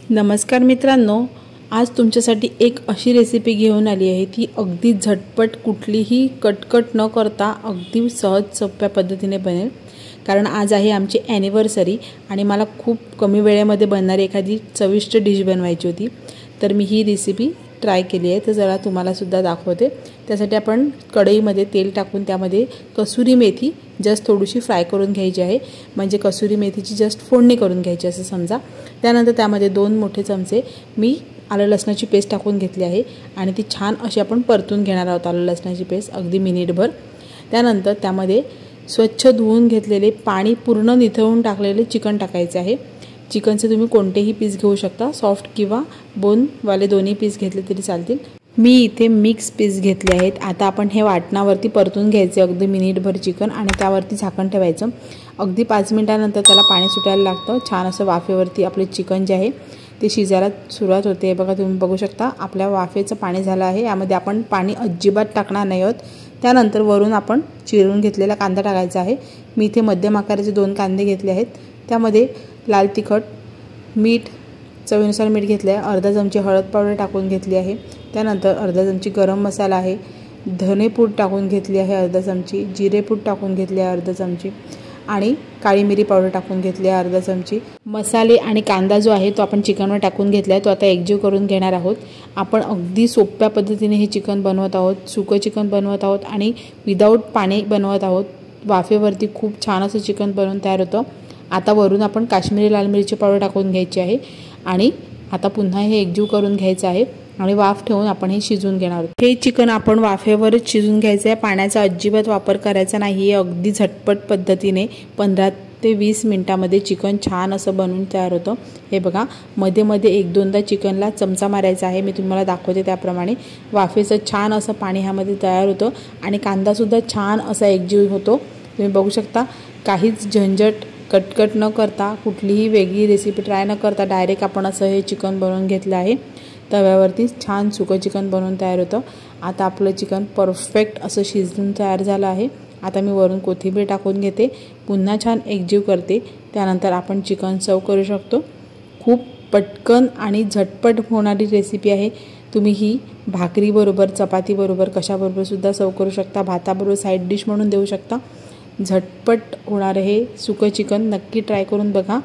नमस्कार मित्रांनो, आज तुमच्यासाठी एक अशी रेसिपी घेऊन आली आहे ती अगदी झटपट कुठलीही कटकट न करता अगदी सहज सोप्या पद्धतीने बनेल। कारण आज आहे आमची ॲनिव्हर्सरी आणि मला खूप कमी वेळेमध्ये बनणारी एखादी चविष्ट डिश बनवायची होती, तर मी ही रेसिपी ट्राय केली आहे। तर जरा तुम्हाला सुद्धा दाखवते। त्यासाठी आपण कढईमध्ये तेल टाकून त्यामध्ये कसुरी मेथी जस्ट थोडीशी फ्राय करून घ्यायची आहे, म्हणजे कसुरी मेथीची जस्ट फोडणी करून घ्यायची असं समजा। त्यानंतर त्यामध्ये 2 मोठे चमचे मी आलं लसणाची पेस्ट टाकून घेतली आहे आणि ती छान अशी आपण परतून घेणार आहोत, आलं लसणाची पेस्ट अगदी मिनिटभर। त्यानंतर त्यामध्ये स्वच्छ धुवून घेतलेले पाणी पूर्ण निथळून टाकलेले चिकन टाकायचे आहे। चिकनचे तुम्ही कोणतेही पीस घेऊ शकता, सॉफ्ट किंवा बोनवाले दोन्ही पीस घेतले तरी चालतील। मी इथे मिक्स पीस घेतले आहेत। आता आपण हे वाटणावरती परतून घ्यायचे अगदी मिनिटभर चिकन आणि त्यावरती झाकण ठेवायचं। अगदी 5 मिनिटांनंतर त्याला पाणी सुटायला लागतं। छान असं वाफेवरती आपले चिकन जे आहे ते शिजायला सुरुवात होते। बघा तुम्ही बघू शकता आपल्या वाफेचं पाणी झालं आहे। यामध्ये आपण पाणी अजिबात टाकणार नाही आहोत। त्यानंतर वरून आपण चिरून घेतलेला कांदा टाकायचा आहे। मी इथे मध्यम आकाराचे 2 कांदे घेतले आहेत। त्यामध्ये लाल तिखट, मीठ, चवीनुसार मीठ घेतले आहे, अर्धा चमची हळद पावडर टाकून घेतली आहे। त्यानंतर अर्धा चमची गरम मसाला आहे, धनेपूड टाकून घेतली आहे अर्धा चमची, जिरेपूड टाकून घेतले आहे अर्धा चमची आणि काळी मिरी पावडर टाकून घेतली आहे अर्धा चमची। मसाले आणि कांदा जो आहे तो आपण चिकनवर टाकून घेतला आहे, तो आता एकजीव करून घेणार आहोत। आपण अगदी सोप्या पद्धतीने हे चिकन बनवत आहोत, सुकं चिकन बनवत आहोत आणि विदाऊट पाणी बनवत आहोत। वाफेवरती खूप छान असं चिकन बनवून तयार होतं। आता वरून आपण काश्मीरी लाल मिरची पावडर टाकून घ्यायची आहे आणि आता पुन्हा हे एकजीव करून घ्यायचं आहे आणि वाफ ठेवून आपण हे शिजवून घेणार आहोत। हे चिकन आपण वाफेवरच शिजवून घ्यायचं आहे, पाण्याचा अजिबात वापर करायचा नाही आहे। अगदी झटपट पद्धतीने 15 ते 20 मिनिटांमध्ये चिकन छान असं बनवून तयार होतं। हे बघा, मध्ये मध्ये 1-2दा चिकनला चमचा मारायचा आहे, मी तुम्हाला दाखवते त्याप्रमाणे। वाफेचं छान असं पाणी ह्यामध्ये तयार होतं आणि कांदासुद्धा छान असा एकजीव होतो। तुम्ही बघू शकता, काहीच झंझट कटकट न करता, कुठलीही वेगळी रेसिपी ट्राय न करता डायरेक्ट आपण असं हे चिकन बनवून घेतलं आहे। तव्यावरती छान सुकं चिकन बनवून तयार होतं। आता आपलं चिकन परफेक्ट असं शिजून तयार झालं आहे। आता मी वरून कोथिंबीर टाकून घेते, पुन्हा छान एकजीव करते, त्यानंतर आपण चिकन सर्व करू शकतो। खूप पटकन आणि झटपट होणारी रेसिपी आहे। तुम्ही ही भाकरीबरोबर, चपातीबरोबर, कशाबरोबर सुद्धा सर्व करू शकता, भाताबरोबर साईड डिश म्हणून देऊ शकता। झटपट होणारे हे सुकं चिकन नक्की ट्राय करून बघा।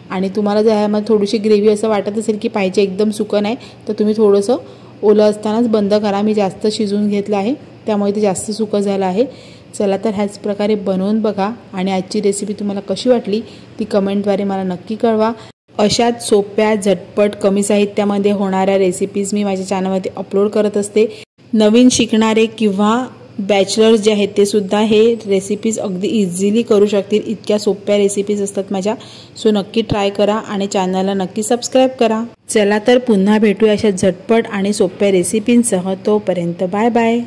आणि तुम्हाला जर ह्यामध्ये थोडीशी ग्रेव्ही असं वाटत असेल की पाहिजे, एकदम सुकं नाही, तर तुम्ही थोडंसं ओलं असतानाच बंद करा। मी जास्त शिजवून घेतलं आहे त्यामुळे ते जास्त सुकं झालं आहे। चला तर ह्याच प्रकारे बनवून बघा आणि आजची रेसिपी तुम्हाला कशी वाटली ती कमेंटद्वारे मला नक्की कळवा। अशाच सोप्या, झटपट, कमी साहित्यामध्ये होणाऱ्या रेसिपीज मी माझ्या चॅनलमध्ये अपलोड करत असते। नवीन शिकणारे किंवा बॅचलर्स जे आहेत ते सुद्धा हे रेसिपीज अगदी इझिली करू शकतील, इतक्या सोप्या रेसिपीज असतात माझ्या। सो नक्की ट्राय करा आणि चॅनलला नक्की सबस्क्राईब करा। चला तर पुन्हा भेटूया अशा झटपट आणि सोप्या रेसिपींसह। तोपर्यंत बाय बाय।